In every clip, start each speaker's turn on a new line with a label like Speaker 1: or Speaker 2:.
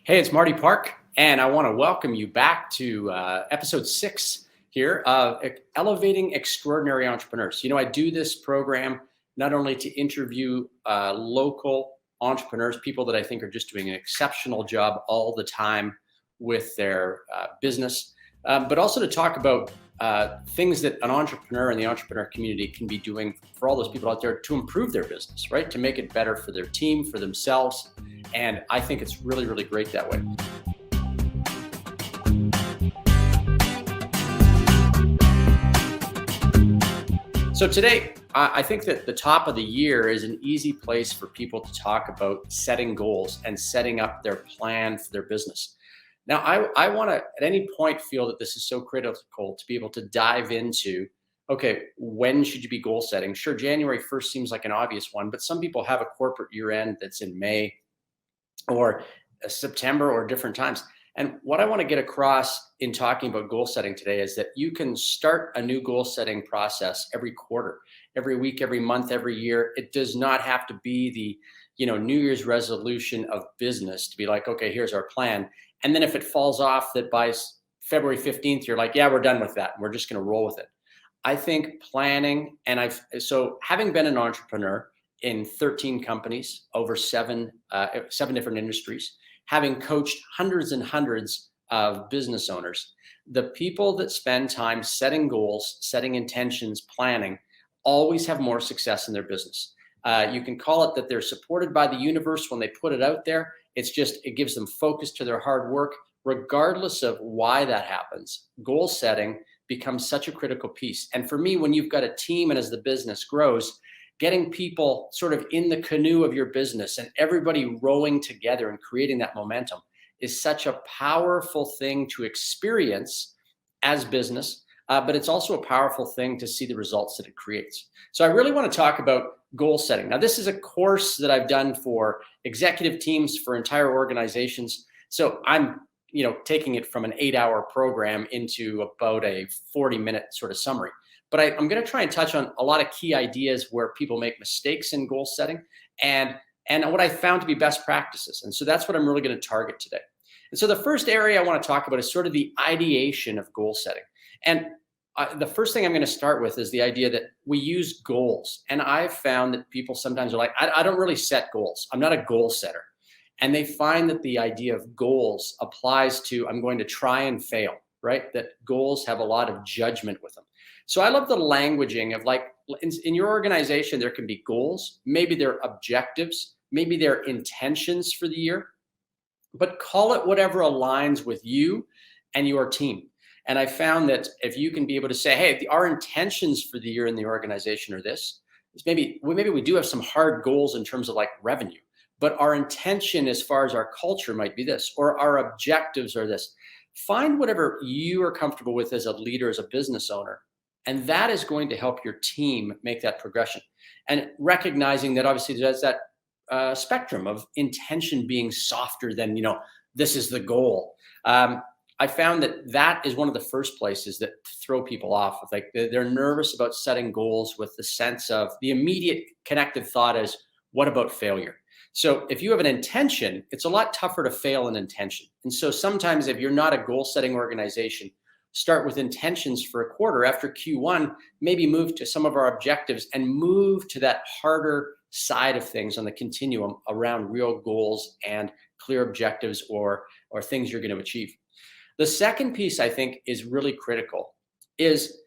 Speaker 1: Hey, it's Marty Park, and I want to welcome you back to episode 6 here of Elevating Extraordinary Entrepreneurs. I do this program not only to interview local entrepreneurs, people that I think are just doing an exceptional job all the time with their business, but also to talk about things that an entrepreneur and the entrepreneur community can be doing for all those people out there to improve their business, right? To make it better for their team, for themselves. And I think it's really, really great that way. So today, I think that the top of the year is an easy place for people to talk about setting goals and setting up their plan for their business. Now, I want to, at any point, feel that this is so critical to be able to dive into, okay, when should you be goal setting? Sure, January 1st seems like an obvious one, but some people have a corporate year end that's in May or September or different times. And what I want to get across in talking about goal setting today is that you can start a new goal setting process every quarter, every week, every month, every year. It does not have to be the New Year's resolution of business to be like, okay, here's our plan. And then if it falls off that by February 15th, you're like, yeah, we're done with that. We're just going to roll with it. I think planning, so having been an entrepreneur in 13 companies, over seven different industries, having coached hundreds and hundreds of business owners, the people that spend time setting goals, setting intentions, planning, always have more success in their business. You can call it that they're supported by the universe when they put it out there. It gives them focus to their hard work, regardless of why that happens. Goal setting becomes such a critical piece. And for me, when you've got a team and as the business grows, getting people sort of in the canoe of your business and everybody rowing together and creating that momentum is such a powerful thing to experience as business, but it's also a powerful thing to see the results that it creates. So I really want to talk about goal setting. Now, this is a course that I've done for executive teams, for entire organizations. So I'm taking it from an 8-hour program into about a 40-minute sort of summary. But I'm going to try and touch on a lot of key ideas where people make mistakes in goal setting and what I found to be best practices. And so that's what I'm really going to target today. And so the first area I want to talk about is sort of the ideation of goal setting. And the first thing I'm going to start with is the idea that we use goals. And I've found that people sometimes are like, I don't really set goals. I'm not a goal setter. And they find that the idea of goals applies to, I'm going to try and fail, right? That goals have a lot of judgment with them. So I love the languaging of like, in your organization, there can be goals, maybe they're objectives, maybe they're intentions for the year, but call it whatever aligns with you and your team. And I found that if you can be able to say, hey, our intentions for the year in the organization are this, maybe we do have some hard goals in terms of like revenue, but our intention as far as our culture might be this, or our objectives are this. Find whatever you are comfortable with as a leader, as a business owner, and that is going to help your team make that progression. And recognizing that obviously there's that spectrum of intention being softer than, this is the goal. I found that is one of the first places that throw people off. Like they're nervous about setting goals with the sense of the immediate connected thought is, what about failure? So if you have an intention, it's a lot tougher to fail an intention. And so sometimes if you're not a goal setting organization, start with intentions for a quarter. After Q1, maybe move to some of our objectives and move to that harder side of things on the continuum around real goals and clear objectives or things you're going to achieve. The second piece I think is really critical is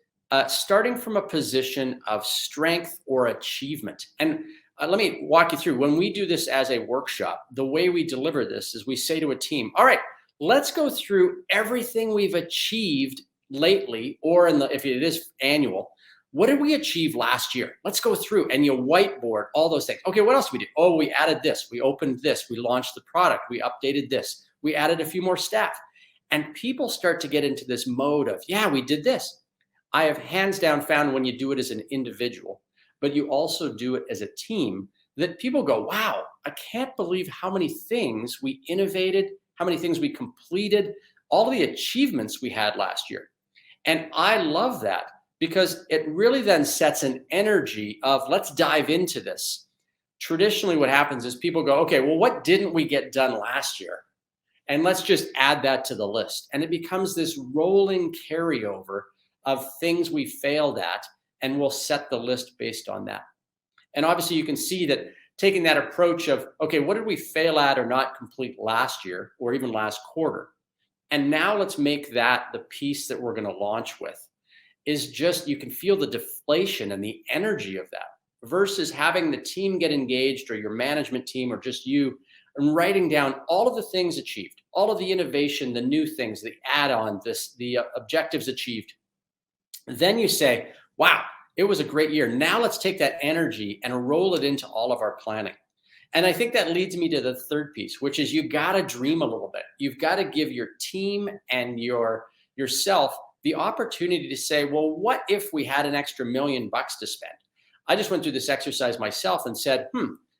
Speaker 1: starting from a position of strength or achievement. And let me walk you through. When we do this as a workshop, the way we deliver this is we say to a team, all right, let's go through everything we've achieved lately, or if it is annual, what did we achieve last year? Let's go through and you whiteboard all those things. Okay, what else did we do? Oh, we added this, we opened this, we launched the product, we updated this, we added a few more staff. And people start to get into this mode of, yeah, we did this. I have hands down found when you do it as an individual, but you also do it as a team, that people go, wow, I can't believe how many things we innovated, how many things we completed, all the achievements we had last year. And I love that because it really then sets an energy of let's dive into this. Traditionally, what happens is people go, okay, well, what didn't we get done last year? And let's just add that to the list. And it becomes this rolling carryover of things we failed at, and we'll set the list based on that. And obviously you can see that taking that approach of, okay, what did we fail at or not complete last year or even last quarter? And now let's make that the piece that we're going to launch with, is just, you can feel the deflation and the energy of that versus having the team get engaged, or your management team, or just you, and writing down all of the things achieved, all of the innovation, the new things, the add-on, the objectives achieved. Then you say, wow, it was a great year. Now let's take that energy and roll it into all of our planning. And I think that leads me to the third piece, which is you got to dream a little bit. You've got to give your team and yourself the opportunity to say, well, what if we had an extra $1 million to spend? I just went through this exercise myself and said,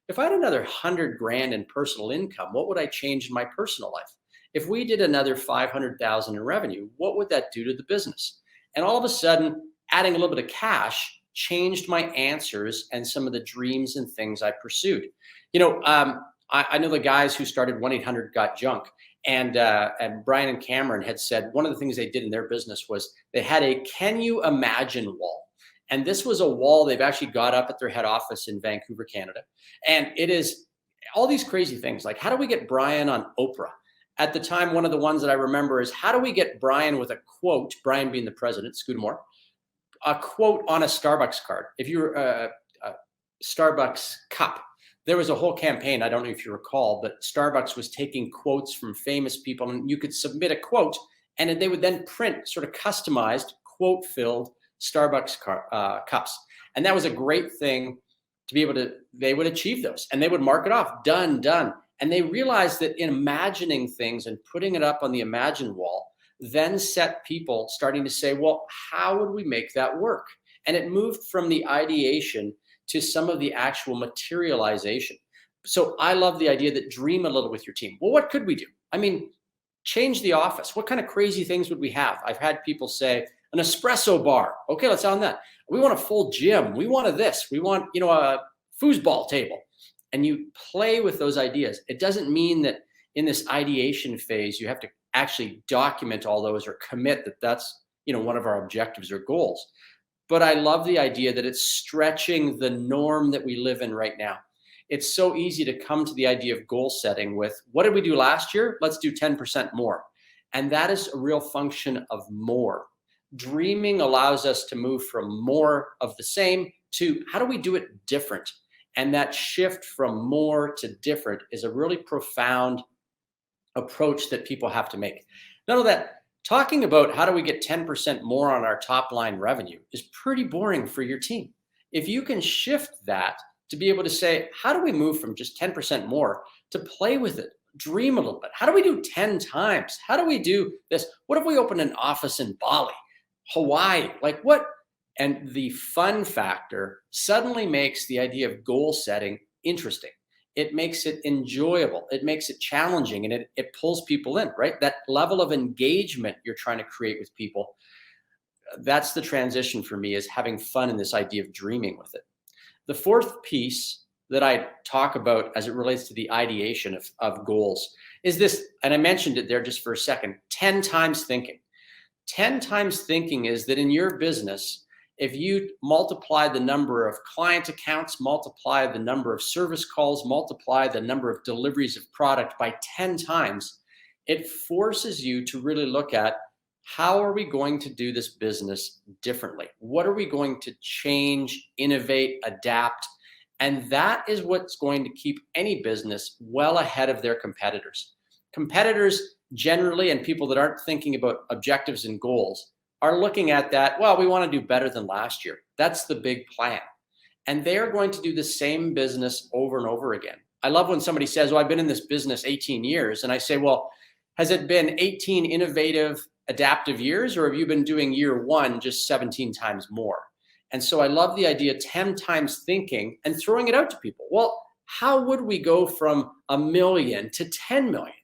Speaker 1: if I had another 100 grand in personal income, what would I change in my personal life? If we did another 500,000 in revenue, what would that do to the business? And all of a sudden, adding a little bit of cash changed my answers and some of the dreams and things I pursued. I know the guys who started 1-800-GOT-JUNK, and Brian and Cameron had said one of the things they did in their business was they had a "Can you imagine" wall. And this was a wall they've actually got up at their head office in Vancouver, Canada. And it is all these crazy things like, how do we get Brian on Oprah? At the time, one of the ones that I remember is, how do we get Brian with a quote, Brian being the president, Scudamore, a quote on a Starbucks card? If you're a Starbucks cup, there was a whole campaign, I don't know if you recall, but Starbucks was taking quotes from famous people, and you could submit a quote, and they would then print sort of customized, quote-filled Starbucks cups. And that was a great thing to be able to, they would achieve those and they would mark it off, done. And they realized that in imagining things and putting it up on the Imagine wall, then set people starting to say, well, how would we make that work? And it moved from the ideation to some of the actual materialization. So I love the idea that dream a little with your team. Well, what could we do? I mean, change the office. What kind of crazy things would we have? I've had people say, an espresso bar. Okay, let's on that. We want a full gym. We want this. We want, a foosball table. And you play with those ideas. It doesn't mean that in this ideation phase, you have to actually document all those or commit that that's, one of our objectives or goals. But I love the idea that it's stretching the norm that we live in right now. It's so easy to come to the idea of goal setting with, what did we do last year? Let's do 10% more. And that is a real function of more. Dreaming allows us to move from more of the same to how do we do it different? And that shift from more to different is a really profound approach that people have to make. None of that talking about how do we get 10% more on our top line revenue is pretty boring for your team. If you can shift that to be able to say, how do we move from just 10% more to play with it? Dream a little bit. How do we do 10 times? How do we do this? What if we open an office in Bali? Hawaii, like what? And the fun factor suddenly makes the idea of goal setting interesting. It makes it enjoyable. It makes it challenging, and it pulls people in, right? That level of engagement you're trying to create with people. That's the transition for me, is having fun in this idea of dreaming with it. The fourth piece that I talk about as it relates to the ideation of goals is this, and I mentioned it there just for a second, 10 times thinking. 10 times thinking is that in your business, if you multiply the number of client accounts, multiply the number of service calls, multiply the number of deliveries of product by 10 times, it forces you to really look at, how are we going to do this business differently? What are we going to change, innovate, adapt? And that is what's going to keep any business well ahead of their competitors. Competitors generally, and people that aren't thinking about objectives and goals, are looking at that, well, we want to do better than last year. That's the big plan. And they are going to do the same business over and over again. I love when somebody says, well, I've been in this business 18 years. And I say, well, has it been 18 innovative, adaptive years, or have you been doing year one just 17 times more? And so I love the idea, 10 times thinking and throwing it out to people. Well, how would we go from 1 million to 10 million?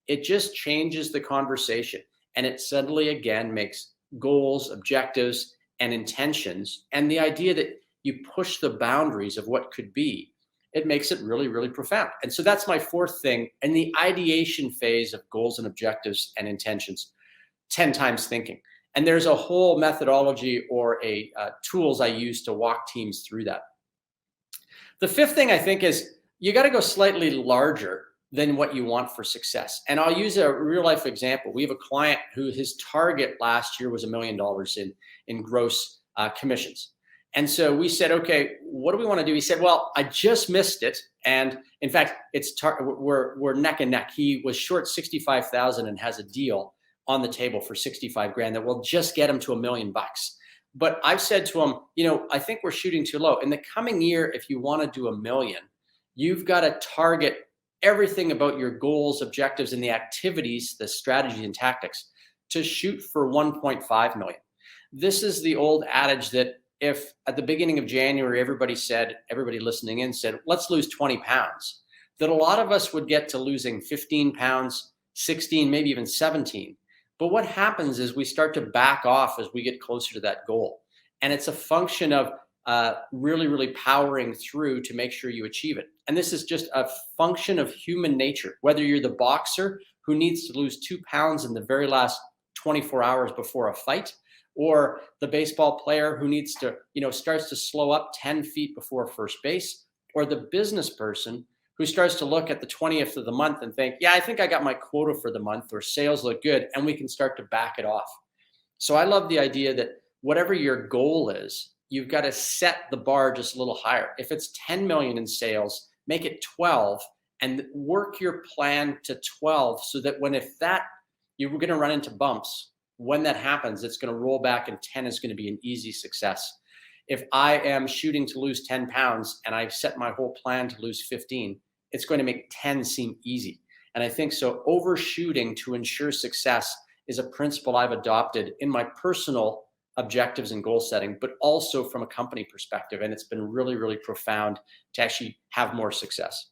Speaker 1: It just changes the conversation. And it suddenly, again, makes goals, objectives, and intentions, and the idea that you push the boundaries of what could be, it makes it really, really profound. And so that's my fourth thing. And the ideation phase of goals and objectives and intentions, 10 times thinking. And there's a whole methodology or a tools I use to walk teams through that. The fifth thing I think is you got to go slightly larger than what you want for success. And I'll use a real life example. We have a client who his target last year was $1 million in gross commissions. And so we said, okay, what do we want to do? He said, well, I just missed it. And in fact, we're neck and neck. He was short 65,000 and has a deal on the table for 65 grand that will just get him to $1 million. But I've said to him, I think we're shooting too low. In the coming year, if you want to do $1 million, you've got to target everything about your goals, objectives, and the activities, the strategies and tactics to shoot for 1.5 million. This is the old adage that if at the beginning of January, everybody listening in said, let's lose 20 pounds, that a lot of us would get to losing 15 pounds, 16, maybe even 17. But what happens is we start to back off as we get closer to that goal. And it's a function of really, really powering through to make sure you achieve it. And this is just a function of human nature. Whether you're the boxer who needs to lose 2 pounds in the very last 24 hours before a fight, or the baseball player who needs to, starts to slow up 10 feet before first base, or the business person who starts to look at the 20th of the month and think, yeah, I think I got my quota for the month, or sales look good, and we can start to back it off. So I love the idea that whatever your goal is, you've got to set the bar just a little higher. If it's 10 million in sales, make it 12 and work your plan to 12 so that you're going to run into bumps. When that happens, it's going to roll back and 10 is going to be an easy success. If I am shooting to lose 10 pounds and I set my whole plan to lose 15, it's going to make 10 seem easy. And I think so overshooting to ensure success is a principle I've adopted in my personal objectives and goal setting, but also from a company perspective. And it's been really, really profound to actually have more success.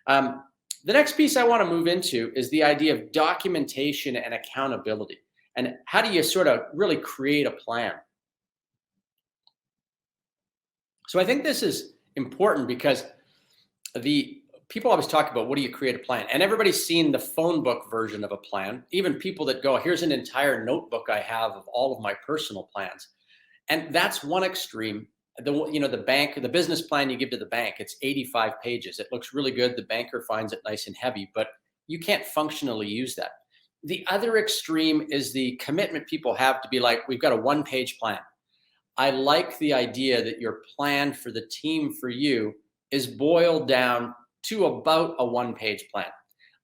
Speaker 1: The next piece I want to move into is the idea of documentation and accountability. And how do you sort of really create a plan? So I think this is important because the people always talk about, what do you create a plan? And everybody's seen the phone book version of a plan. Even people that go, here's an entire notebook I have of all of my personal plans. And that's one extreme. The business plan you give to the bank, it's 85 pages. It looks really good. The banker finds it nice and heavy, but you can't functionally use that. The other extreme is the commitment people have to be like, we've got a one-page plan. I like the idea that your plan for the team for you is boiled down to about a one-page plan.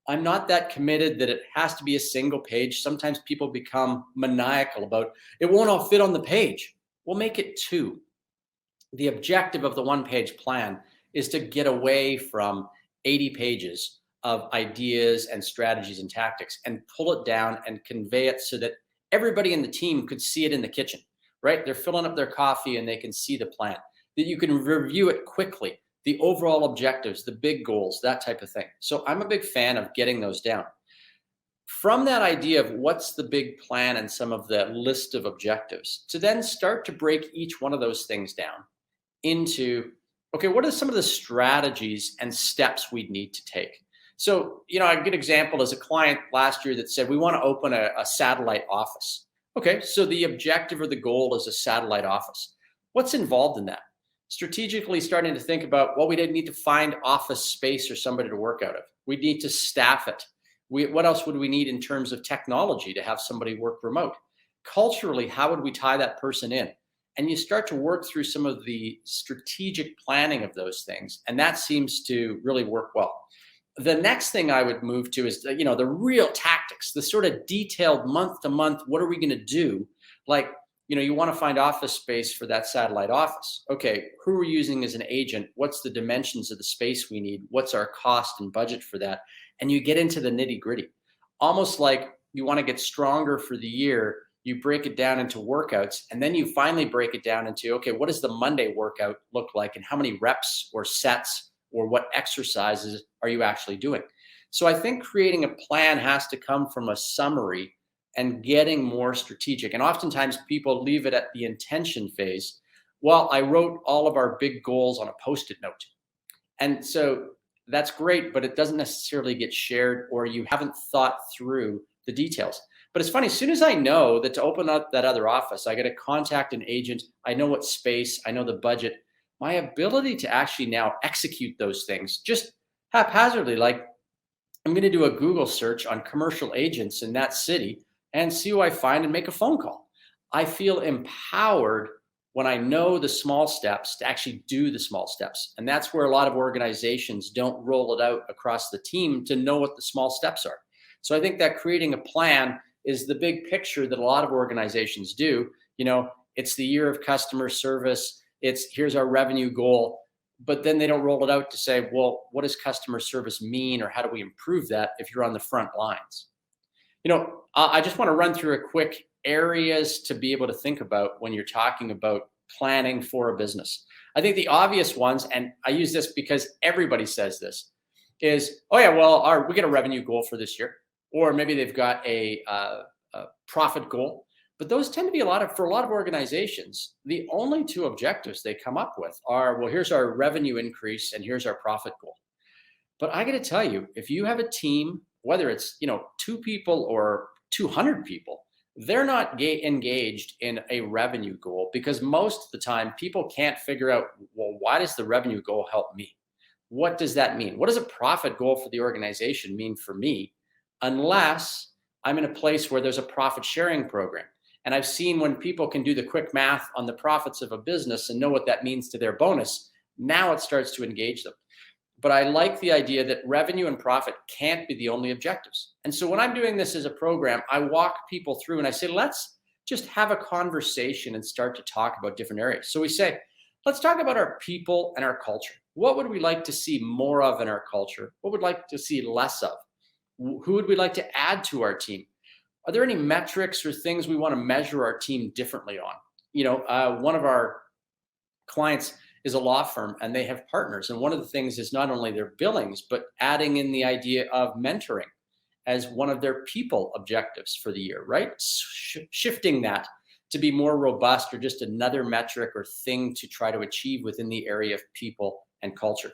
Speaker 1: I'm not that committed that it has to be a single page. Sometimes people become maniacal about it won't all fit on the page. We'll make it 2. The objective of the one-page plan is to get away from 80 pages of ideas and strategies and tactics and pull it down and convey it so that everybody in the team could see it in the kitchen, right? They're filling up their coffee and they can see the plan, that you can review it quickly, the overall objectives, the big goals, that type of thing. So I'm a big fan of getting those down. From that idea of what's the big plan and some of the list of objectives, to then start to break each one of those things down into, okay, what are some of the strategies and steps we'd need to take? So, a good example is a client last year that said, we want to open a satellite office. Okay, so the objective or the goal is a satellite office. What's involved in that? Strategically starting to think about, well, we didn't need to find office space or somebody to work out of. We need to staff it. What else would we need in terms of technology to have somebody work remote? Culturally, how would we tie that person in? And you start to work through some of the strategic planning of those things. And that seems to really work well. The next thing I would move to is, the real tactics, the sort of detailed month to month, what are we going to do? Like, you want to find office space for that satellite office. Okay, who are we using as an agent? What's the dimensions of the space we need? What's our cost and budget for that? And you get into the nitty gritty. Almost like you want to get stronger for the year, you break it down into workouts, and then you finally break it down into, okay, what does the Monday workout look like? And how many reps or sets or what exercises are you actually doing? So I think creating a plan has to come from a summary and getting more strategic. And oftentimes people leave it at the intention phase. Well, I wrote all of our big goals on a Post-it note. And so that's great, but it doesn't necessarily get shared, or you haven't thought through the details. But it's funny, as soon as I know that to open up that other office, I got to contact an agent, I know what space, I know the budget, my ability to actually now execute those things just haphazardly, like I'm going to do a Google search on commercial agents in that city and see who I find and make a phone call. I feel empowered when I know the small steps to actually do the small steps. And that's where a lot of organizations don't roll it out across the team to know what the small steps are. So I think that creating a plan is the big picture that a lot of organizations do. You know, it's the year of customer service. It's here's our revenue goal, but then they don't roll it out to say, well, what does customer service mean, or how do we improve that if you're on the front lines? You know, I just want to run through a quick areas to be able to think about when you're talking about planning for a business. I think the obvious ones, and I use this because everybody says this, is, oh yeah, well, we get a revenue goal for this year, or maybe they've got a profit goal. But those tend to be for a lot of organizations, the only two objectives they come up with are, well, here's our revenue increase and here's our profit goal. But I got to tell you, if you have a team, whether it's, 2 people or 200 people, they're not engaged in a revenue goal, because most of the time people can't figure out, well, why does the revenue goal help me? What does that mean? What does a profit goal for the organization mean for me? Unless I'm in a place where there's a profit sharing program. And I've seen when people can do the quick math on the profits of a business and know what that means to their bonus, now it starts to engage them. But I like the idea that revenue and profit can't be the only objectives. And so when I'm doing this as a program, I walk people through and I say, let's just have a conversation and start to talk about different areas. So we say, let's talk about our people and our culture. What would we like to see more of in our culture? What would we like to see less of? Who would we like to add to our team? Are there any metrics or things we want to measure our team differently on? One of our clients is a law firm, and they have partners. And one of the things is not only their billings, but adding in the idea of mentoring as one of their people objectives for the year, right? Shifting that to be more robust, or just another metric or thing to try to achieve within the area of people and culture.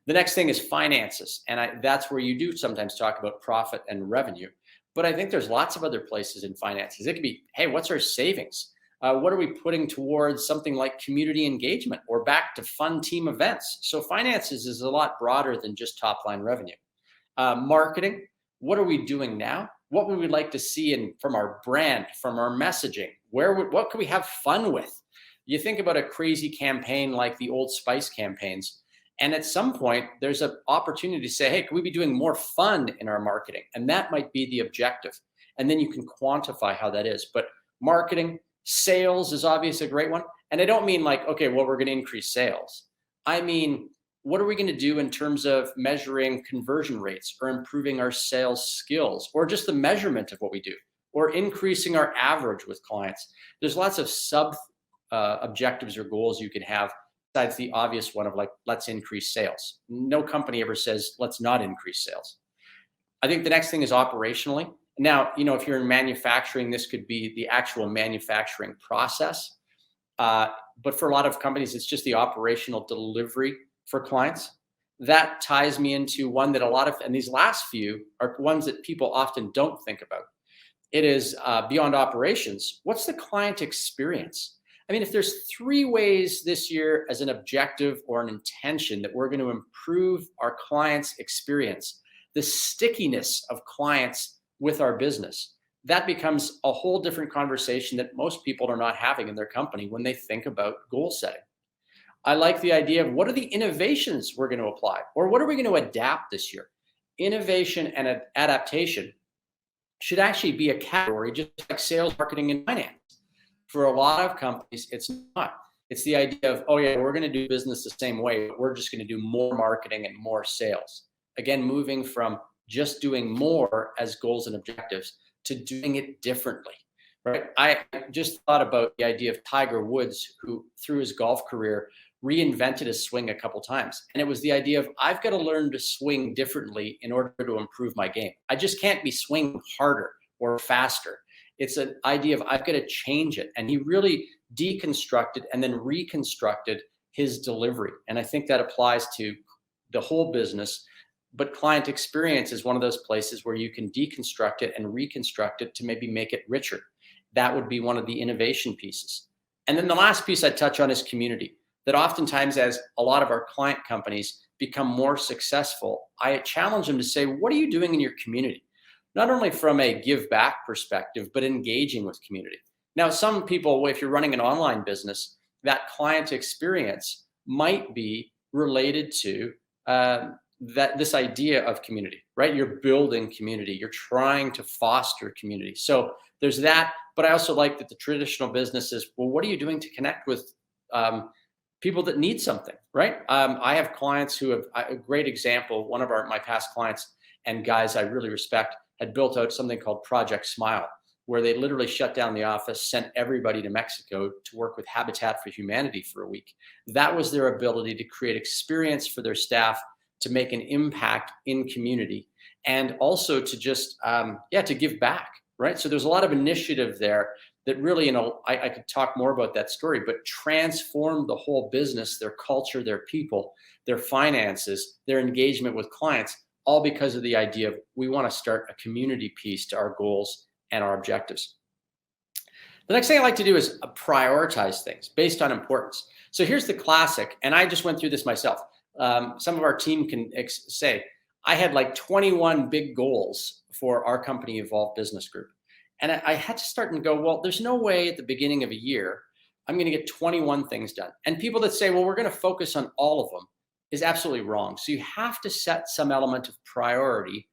Speaker 1: The next thing is finances. And that's where you do sometimes talk about profit and revenue. But I think there's lots of other places in finances. It could be, hey, what's our savings? What are we putting towards something like community engagement or back to fun team events? So finances is a lot broader than just top line revenue. Marketing, what are we doing now? What would we like to see from our brand, from our messaging? What can we have fun with? You think about a crazy campaign like the Old Spice campaigns. And at some point, there's an opportunity to say, hey, can we be doing more fun in our marketing? And that might be the objective. And then you can quantify how that is. But marketing, sales is obviously a great one. And I don't mean like, okay, well, we're going to increase sales. I mean, what are we going to do in terms of measuring conversion rates, or improving our sales skills, or just the measurement of what we do, or increasing our average with clients? There's lots of sub objectives or goals you can have, besides the obvious one of like, let's increase sales. No company ever says, let's not increase sales. I think the next thing is operationally. Now, if you're in manufacturing, this could be the actual manufacturing process. But for a lot of companies, it's just the operational delivery for clients. That ties me into one that and these last few are ones that people often don't think about. It is beyond operations. What's the client experience? I mean, if there's 3 ways this year as an objective or an intention that we're going to improve our clients' experience, the stickiness of clients with our business, that becomes a whole different conversation that most people are not having in their company when they think about goal setting. I like the idea of what are the innovations we're going to apply, or what are we going to adapt this year? Innovation and adaptation should actually be a category, just like sales, marketing, and finance. For a lot of companies, it's not. It's the idea of, oh yeah, we're going to do business the same way, but we're just going to do more marketing and more sales. Again, moving from just doing more as goals and objectives to doing it differently, right? I just thought about the idea of Tiger Woods, who through his golf career reinvented his swing a couple times. And it was the idea of, I've got to learn to swing differently in order to improve my game. I just can't be swinging harder or faster. It's an idea of, I've got to change it. And he really deconstructed and then reconstructed his delivery. And I think that applies to the whole business, but client experience is one of those places where you can deconstruct it and reconstruct it to maybe make it richer. That would be one of the innovation pieces. And then the last piece I touch on is community. That oftentimes, as a lot of our client companies become more successful, I challenge them to say, what are you doing in your community? Not only from a give back perspective, but engaging with community. Now, some people, if you're running an online business, that client experience might be related to this idea of community, right? You're building community. You're trying to foster community. So there's that. But I also like that the traditional business is, well, what are you doing to connect with people that need something, right? I have clients who have a great example. One of my past clients and guys I really respect had built out something called Project Smile, where they literally shut down the office, sent everybody to Mexico to work with Habitat for Humanity for a week. That was their ability to create experience for their staff, to make an impact in community, and also to just, to give back, right? So there's a lot of initiative there that really, I could talk more about that story, but transformed the whole business, their culture, their people, their finances, their engagement with clients, all because of the idea of we want to start a community piece to our goals and our objectives. The next thing I like to do is prioritize things based on importance. So here's the classic, and I just went through this myself. Some of our team can say, I had like 21 big goals for our company Evolve Business Group. And I had to start and go, well, there's no way at the beginning of a year, I'm going to get 21 things done. And people that say, well, we're going to focus on all of them is absolutely wrong. So you have to set some element of priority,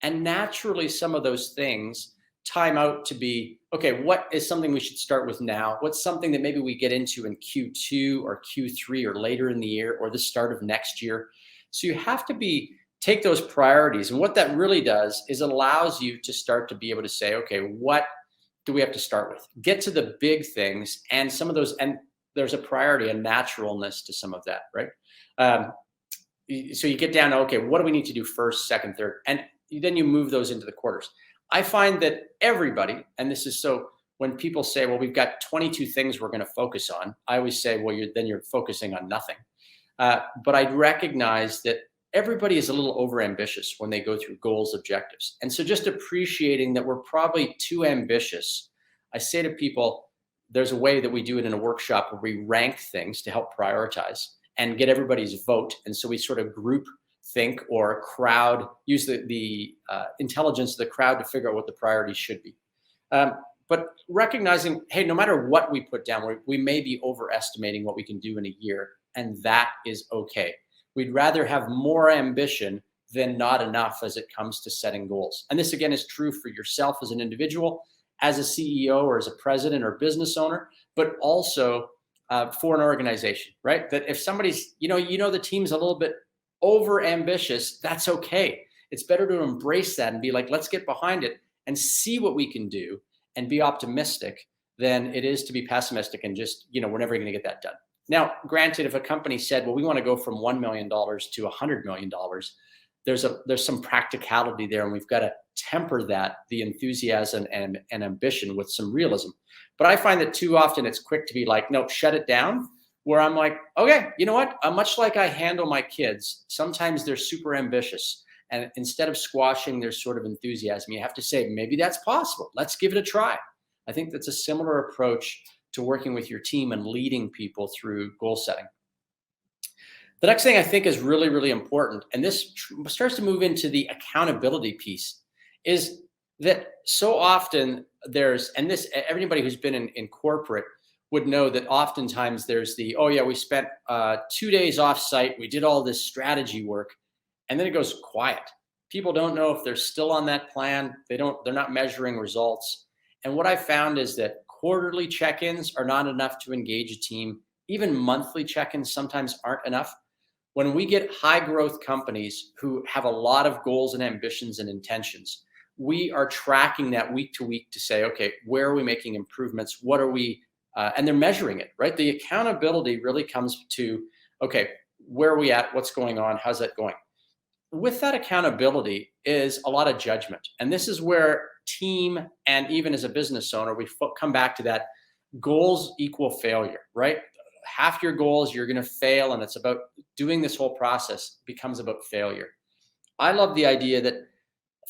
Speaker 1: and naturally some of those things time out to be, okay, what is something we should start with now? What's something that maybe we get into in Q2 or Q3 or later in the year or the start of next year? So you have to take those priorities. And what that really does is it allows you to start to be able to say, okay, what do we have to start with? Get to the big things, and some of those, and there's a priority, a naturalness to some of that, right? So you get down to, okay, what do we need to do first, second, third? And then you move those into the quarters. I find that everybody, and this is so, when people say, well, we've got 22 things we're going to focus on, I always say, well, you're focusing on nothing. But I recognize that everybody is a little overambitious when they go through goals, objectives. And so just appreciating that we're probably too ambitious. I say to people, there's a way that we do it in a workshop where we rank things to help prioritize and get everybody's vote. And so we sort of group think or crowd, use the intelligence of the crowd to figure out what the priorities should be. But recognizing, hey, no matter what we put down, we may be overestimating what we can do in a year, and that is okay. We'd rather have more ambition than not enough as it comes to setting goals. And this, again, is true for yourself as an individual, as a CEO or as a president or business owner, but also for an organization, right? That if somebody's, the team's a little bit over ambitious, that's okay. It's better to embrace that and be like, let's get behind it and see what we can do and be optimistic than it is to be pessimistic and just, we're never going to get that done. Now, granted, if a company said, well, we want to go from $1 million to $100 million, there's some practicality there, and we've got to temper the enthusiasm and ambition with some realism. But I find that too often it's quick to be like, no, shut it down, where I'm like, okay, you know what? Much like I handle my kids, sometimes they're super ambitious. And instead of squashing their sort of enthusiasm, you have to say, maybe that's possible. Let's give it a try. I think that's a similar approach to working with your team and leading people through goal setting. The next thing I think is really, really important, and this starts to move into the accountability piece, is that so often everybody who's been in corporate would know that oftentimes there's we spent 2 days off site, we did all this strategy work, and then it goes quiet. People don't know if they're still on that plan. They're not measuring results. And what I found is that quarterly check-ins are not enough to engage a team. Even monthly check-ins sometimes aren't enough. When we get high growth companies who have a lot of goals and ambitions and intentions, we are tracking that week to week to say, okay, where are we making improvements? What are we, and they're measuring it, right? The accountability really comes to, okay, where are we at? What's going on? How's that going? With that accountability is a lot of judgment. And this is where team, and even as a business owner, we come back to that: goals equal failure, right? half your goals, you're going to fail. And it's about doing this whole process becomes about failure. I love the idea that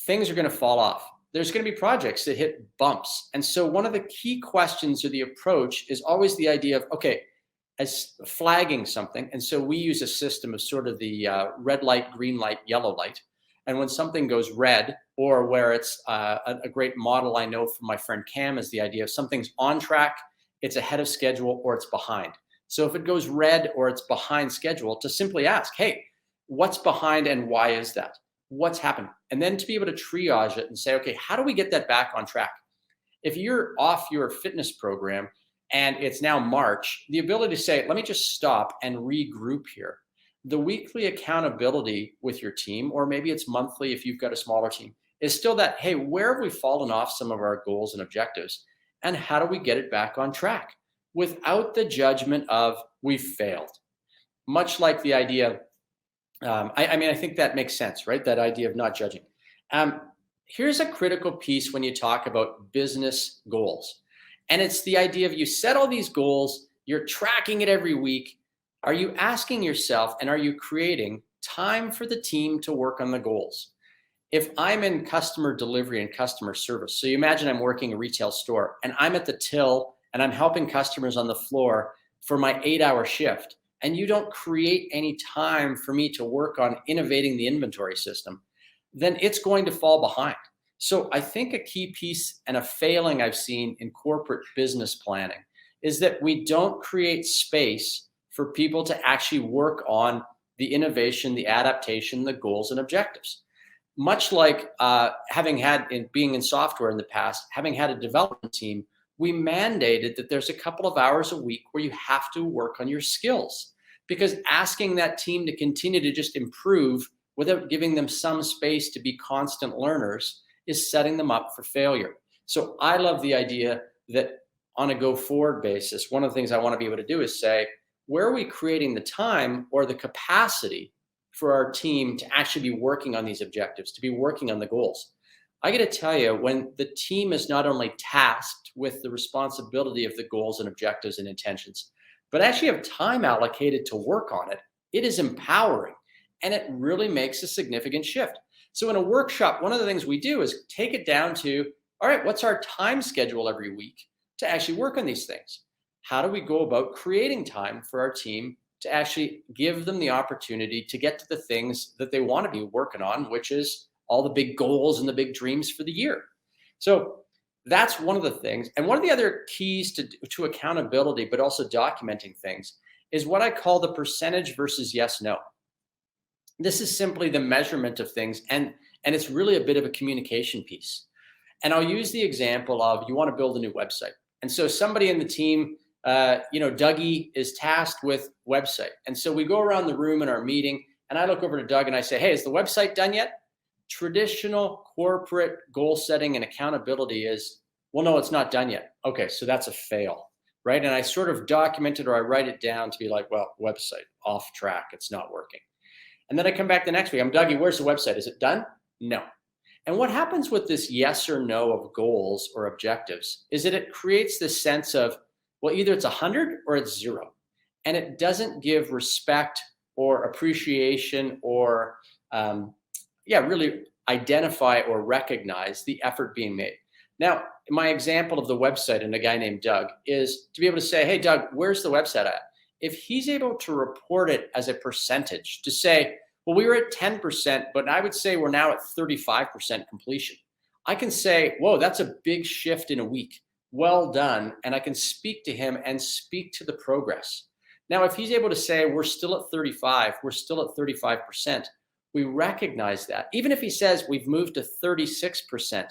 Speaker 1: things are going to fall off. There's going to be projects that hit bumps. And so one of the key questions or the approach is always the idea of, okay, as flagging something. And so we use a system of sort of the red light, green light, yellow light. And when something goes red, or where it's a great model I know from my friend Cam is the idea of something's on track, it's ahead of schedule, or it's behind. So if it goes red or it's behind schedule, to simply ask, hey, what's behind and why is that? What's happened? And then to be able to triage it and say, okay, how do we get that back on track? If you're off your fitness program and it's now March, the ability to say, let me just stop and regroup here. The weekly accountability with your team, or maybe it's monthly if you've got a smaller team, is still that, hey, where have we fallen off some of our goals and objectives? And how do we get it back on track without the judgment of we've failed? Much like the idea, I think that makes sense, right? That idea of not judging. Here's a critical piece when you talk about business goals. And it's the idea of you set all these goals, you're tracking it every week. Are you asking yourself, and are you creating time for the team to work on the goals? If I'm in customer delivery and customer service, so you imagine I'm working a retail store and I'm at the till and I'm helping customers on the floor for my 8-hour shift, and you don't create any time for me to work on innovating the inventory system, then it's going to fall behind. So I think a key piece and a failing I've seen in corporate business planning is that we don't create space for people to actually work on the innovation, the adaptation, the goals and objectives. Much like being in software in the past, having had a development team, we mandated that there's a couple of hours a week where you have to work on your skills, because asking that team to continue to just improve without giving them some space to be constant learners is setting them up for failure. So I love the idea that on a go forward basis, one of the things I want to be able to do is say, where are we creating the time or the capacity for our team to actually be working on these objectives, to be working on the goals? I got to tell you, when the team is not only tasked with the responsibility of the goals and objectives and intentions, but actually have time allocated to work on it, it is empowering, and it really makes a significant shift. So in a workshop, one of the things we do is take it down to, all right, what's our time schedule every week to actually work on these things? How do we go about creating time for our team to actually give them the opportunity to get to the things that they want to be working on, which is all the big goals and the big dreams for the year? So that's one of the things. And one of the other keys to accountability, but also documenting things, is what I call the percentage versus yes, no. This is simply the measurement of things, and it's really a bit of a communication piece. And I'll use the example of, you want to build a new website. And so somebody in the team, Dougie is tasked with website. And so we go around the room in our meeting, and I look over to Doug and I say, hey, is the website done yet? Traditional corporate goal setting and accountability is, well, no, it's not done yet. Okay, so that's a fail, right? And I sort of document it, or I write it down to be like, well, website off track, it's not working. And then I come back the next week, I'm Dougie, where's the website? Is it done? No. And what happens with this yes or no of goals or objectives is that it creates this sense of, well, either it's 100 or it's 0. And it doesn't give respect or appreciation or, really identify or recognize the effort being made. Now, my example of the website and a guy named Doug is to be able to say, hey, Doug, where's the website at? If he's able to report it as a percentage, to say, well, we were at 10%, but I would say we're now at 35% completion. I can say, whoa, that's a big shift in a week. Well done. And I can speak to him and speak to the progress. Now, if he's able to say we're still at 35, we're still at 35%, we recognize that. Even if he says we've moved to 36%,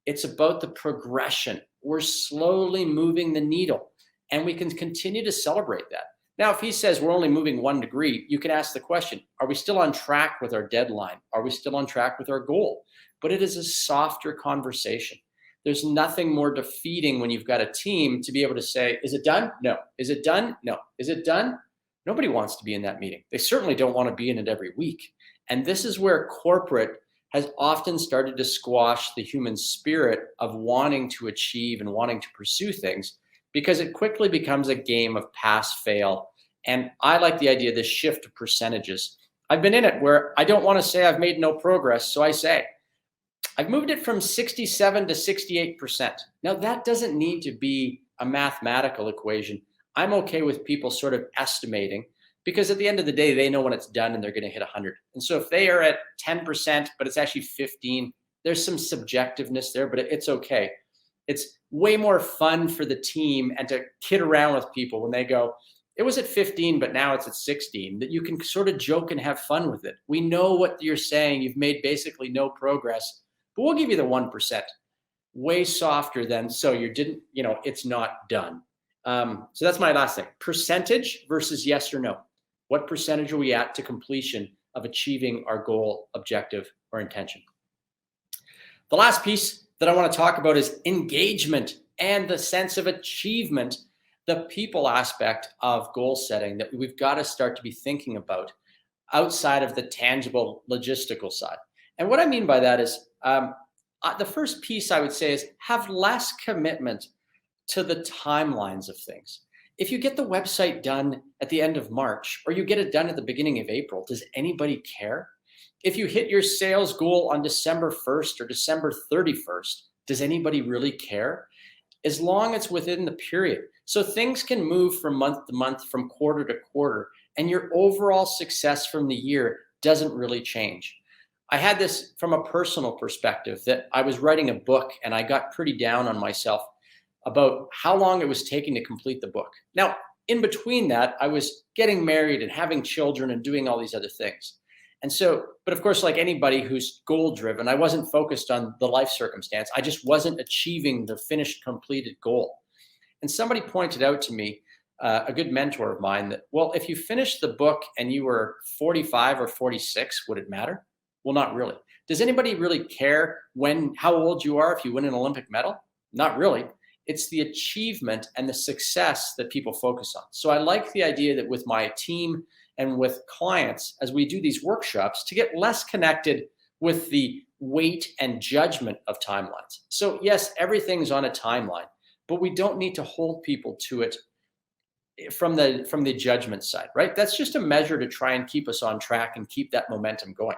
Speaker 1: it's about the progression. We're slowly moving the needle, and we can continue to celebrate that. Now, if he says we're only moving 1 degree, you can ask the question, are we still on track with our deadline? Are we still on track with our goal? But it is a softer conversation. There's nothing more defeating when you've got a team to be able to say, is it done? No. Is it done? No. Is it done? Nobody wants to be in that meeting. They certainly don't want to be in it every week. And this is where corporate has often started to squash the human spirit of wanting to achieve and wanting to pursue things, because it quickly becomes a game of pass fail. And I like the idea of this shift of percentages. I've been in it where I don't want to say I've made no progress. So I say, I've moved it from 67 to 68%. Now, that doesn't need to be a mathematical equation. I'm okay with people sort of estimating, because at the end of the day, they know when it's done and they're going to hit 100. And so if they are at 10%, but it's actually 15, there's some subjectiveness there, but it's okay. It's way more fun for the team and to kid around with people when they go, it was at 15, but now it's at 16, that you can sort of joke and have fun with it. We know what you're saying. You've made basically no progress, but we'll give you the 1%. Way softer than, so you didn't, it's not done. So that's my last thing. Percentage versus yes or no. What percentage are we at to completion of achieving our goal, objective, or intention? The last piece that I want to talk about is engagement and the sense of achievement, the people aspect of goal setting that we've got to start to be thinking about outside of the tangible logistical side. And what I mean by that is the first piece I would say is have less commitment to the timelines of things. If you get the website done at the end of March or you get it done at the beginning of April, does anybody care? If you hit your sales goal on December 1st or December 31st, does anybody really care? As long as it's within the period. So things can move from month to month, from quarter to quarter, and your overall success from the year doesn't really change. I had this from a personal perspective, that I was writing a book and I got pretty down on myself about how long it was taking to complete the book. Now, in between that, I was getting married and having children and doing all these other things. And so, but of course, like anybody who's goal driven, I wasn't focused on the life circumstance. I just wasn't achieving the finished, completed goal. And somebody pointed out to me, a good mentor of mine, that, well, if you finished the book and you were 45 or 46, would it matter? Well, not really. Does anybody really care how old you are if you win an Olympic medal? Not really. It's the achievement and the success that people focus on. So I like the idea that with my team and with clients, as we do these workshops, to get less connected with the weight and judgment of timelines. So yes, everything's on a timeline, but we don't need to hold people to it from the judgment side, right? That's just a measure to try and keep us on track and keep that momentum going.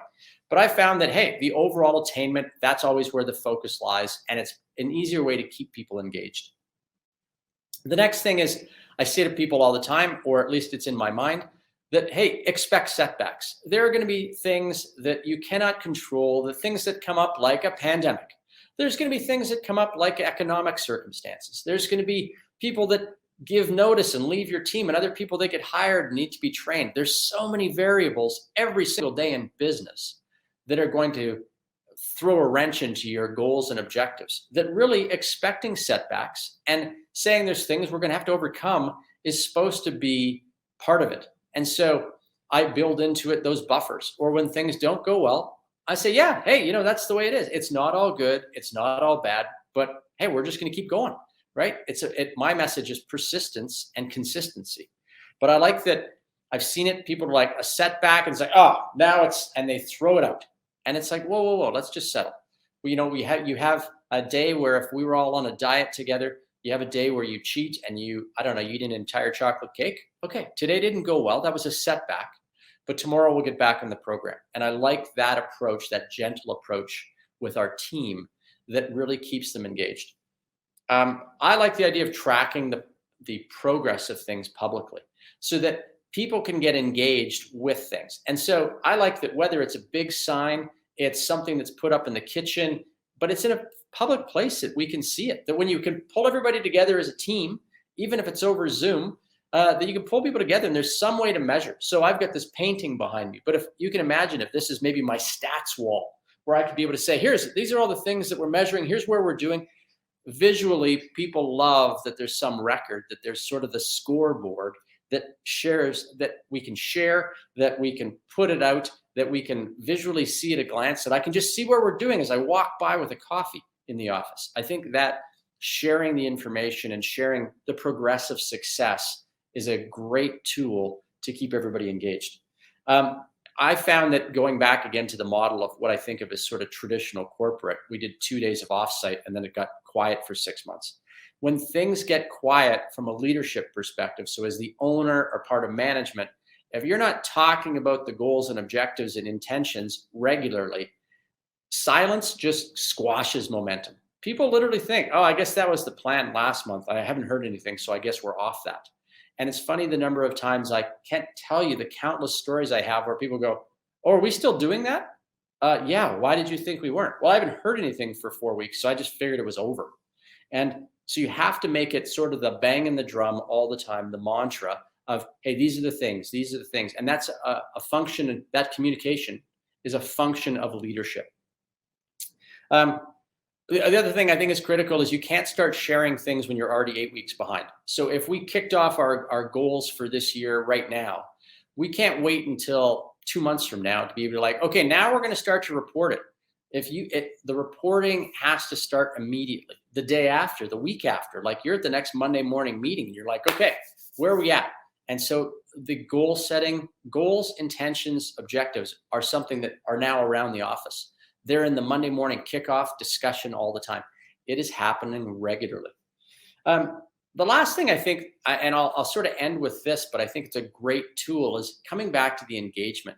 Speaker 1: But I found that, hey, the overall attainment, that's always where the focus lies, and it's an easier way to keep people engaged. The next thing is, I say to people all the time, or at least it's in my mind, that, hey, expect setbacks. There are going to be things that you cannot control, the things that come up like a pandemic. There's going to be things that come up like economic circumstances. There's going to be people that give notice and leave your team, and other people that get hired and need to be trained. There's so many variables every single day in business that are going to throw a wrench into your goals and objectives, that really expecting setbacks and saying there's things we're going to have to overcome is supposed to be part of it. And so I build into it those buffers. Or when things don't go well, I say, yeah, hey, that's the way it is. It's not all good. It's not all bad, but hey, we're just going to keep going, right? My message is persistence and consistency. But I like that I've seen it. People are like a setback and it's like, oh, now and they throw it out. And it's like, whoa, let's just settle. Well, you have a day where if we were all on a diet together, you have a day where you cheat and you eat an entire chocolate cake. Okay, today didn't go well. That was a setback. But tomorrow we'll get back in the program. And I like that approach, that gentle approach with our team that really keeps them engaged. I like the idea of tracking the progress of things publicly so that people can get engaged with things. And so I like that whether it's a big sign, it's something that's put up in the kitchen, but it's in a public place that we can see it, that when you can pull everybody together as a team, even if it's over Zoom, that you can pull people together and there's some way to measure. So I've got this painting behind me, but if you can imagine if this is maybe my stats wall where I could be able to say, these are all the things that we're measuring, here's where we're doing. Visually, people love that there's some record, that there's sort of the scoreboard that shares, that we can share, that we can put it out, that we can visually see at a glance, that I can just see where we're doing as I walk by with a coffee in the office. I think that sharing the information and sharing the progressive success is a great tool to keep everybody engaged. I found that going back again to the model of what I think of as sort of traditional corporate, we did 2 days of offsite and then it got quiet for 6 months. When things get quiet from a leadership perspective, so as the owner or part of management, if you're not talking about the goals and objectives and intentions regularly, silence just squashes momentum. People literally think, oh, I guess that was the plan last month. I haven't heard anything, so I guess we're off that. And it's funny the number of times I can't tell you the countless stories I have where people go, oh, are we still doing that? Yeah, why did you think we weren't? Well, I haven't heard anything for 4 weeks, so I just figured it was over. And so you have to make it sort of the bang in the drum all the time, the mantra of, hey, these are the things, these are the things. And that's a function, that communication is a function of leadership. The other thing I think is critical is you can't start sharing things when you're already 8 weeks behind. So if we kicked off our goals for this year right now, we can't wait until 2 months from now to be able to like, okay, now we're going to start to report it. The reporting has to start immediately, the day after, the week after, like you're at the next Monday morning meeting and you're like, okay, where are we at? And so the goal setting, goals, intentions, objectives are something that are now around the office. They're in the Monday morning kickoff discussion all the time. It is happening regularly. The last thing I think, and I'll sort of end with this, but I think it's a great tool, is coming back to the engagement.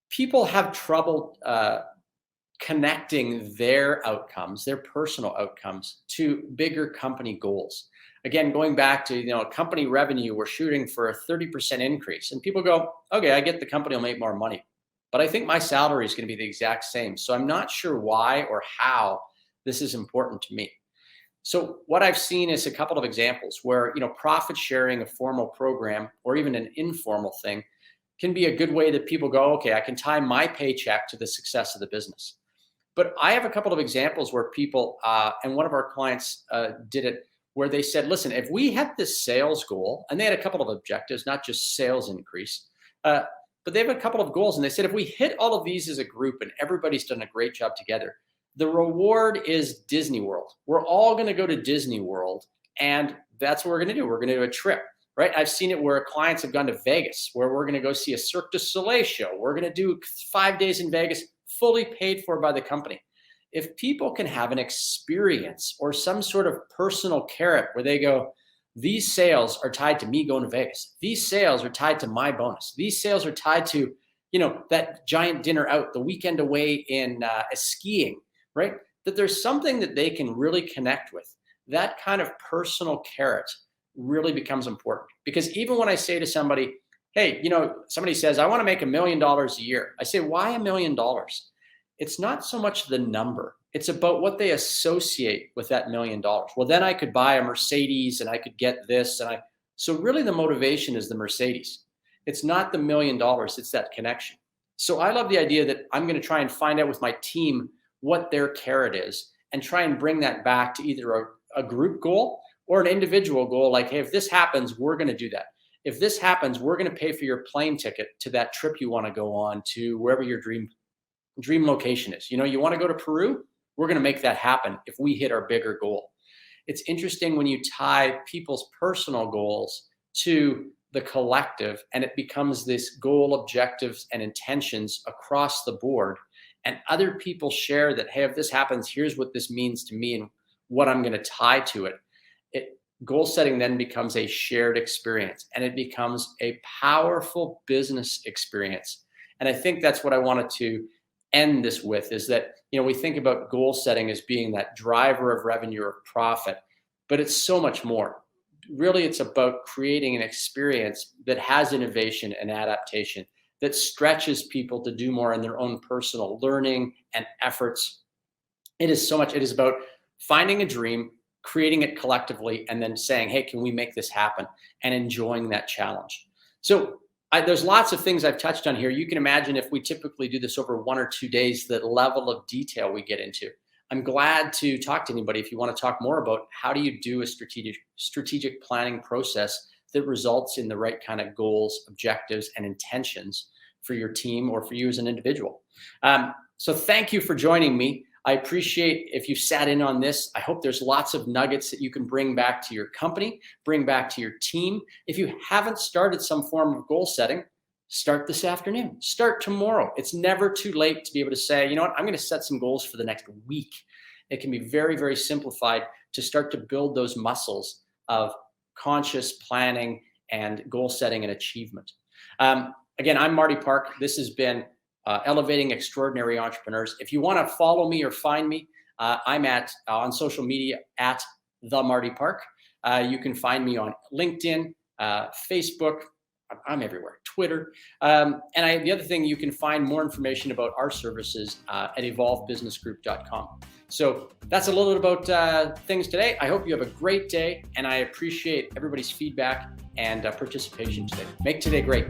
Speaker 1: People have trouble connecting their outcomes, their personal outcomes, to bigger company goals. Again, going back to, company revenue, we're shooting for a 30% increase. And people go, okay, I get the company will make more money, but I think my salary is going to be the exact same. So I'm not sure why or how this is important to me. So what I've seen is a couple of examples where, profit sharing, a formal program, or even an informal thing can be a good way that people go, okay, I can tie my paycheck to the success of the business. But I have a couple of examples where people, and one of our clients did it, where they said, listen, if we had this sales goal, and they had a couple of objectives, not just sales increase, but they have a couple of goals. And they said, if we hit all of these as a group and everybody's done a great job together, the reward is Disney World. We're all going to go to Disney World, and that's what we're going to do. We're going to do a trip, right? I've seen it where clients have gone to Vegas, where we're going to go see a Cirque du Soleil show. We're going to do 5 days in Vegas, fully paid for by the company. If people can have an experience or some sort of personal carrot where they go, these sales are tied to me going to Vegas. These sales are tied to my bonus. These sales are tied to, that giant dinner out, the weekend away in skiing, right? That there's something that they can really connect with. That kind of personal carrot really becomes important. Because even when I say to somebody, hey, somebody says, I want to make $1 million a year. I say, why $1 million? It's not so much the number. It's about what they associate with that $1 million. Well, then I could buy a Mercedes and I could get this. So really the motivation is the Mercedes. It's not the $1 million. It's that connection. So I love the idea that I'm going to try and find out with my team what their carrot is and try and bring that back to either a group goal or an individual goal. Like, hey, if this happens, we're going to do that. If this happens, we're going to pay for your plane ticket to that trip you want to go on, to wherever your dream location is. You want to go to Peru? We're going to make that happen if we hit our bigger goal. It's interesting when you tie people's personal goals to the collective, and it becomes this goal, objectives, and intentions across the board. And other people share that, hey, if this happens, here's what this means to me and what I'm going to tie to it. Goal setting then becomes a shared experience, and it becomes a powerful business experience. And I think that's what I wanted to end this with, is that, we think about goal setting as being that driver of revenue or profit, but it's so much more. Really, it's about creating an experience that has innovation and adaptation, that stretches people to do more in their own personal learning and efforts. It is about finding a dream, creating it collectively, and then saying, hey, can we make this happen, and enjoying that challenge. So there's lots of things I've touched on here. You can imagine if we typically do this over 1 or 2 days, the level of detail we get into. I'm glad to talk to anybody if you want to talk more about how do you do a strategic planning process that results in the right kind of goals, objectives, and intentions for your team or for you as an individual. So thank you for joining me. I appreciate if you sat in on this. I hope there's lots of nuggets that you can bring back to your company, bring back to your team. If you haven't started some form of goal setting, start this afternoon, start tomorrow. It's never too late to be able to say, I'm going to set some goals for the next week. It can be very, very simplified to start to build those muscles of conscious planning and goal setting and achievement. Again, I'm Marty Park. This has been Elevating Extraordinary Entrepreneurs. If you want to follow me or find me, I'm on social media at the Marty Park. You can find me on LinkedIn, Facebook. I'm everywhere. Twitter. The other thing, you can find more information about our services at evolvebusinessgroup.com. So that's a little bit about things today. I hope you have a great day, and I appreciate everybody's feedback and participation today. Make today great.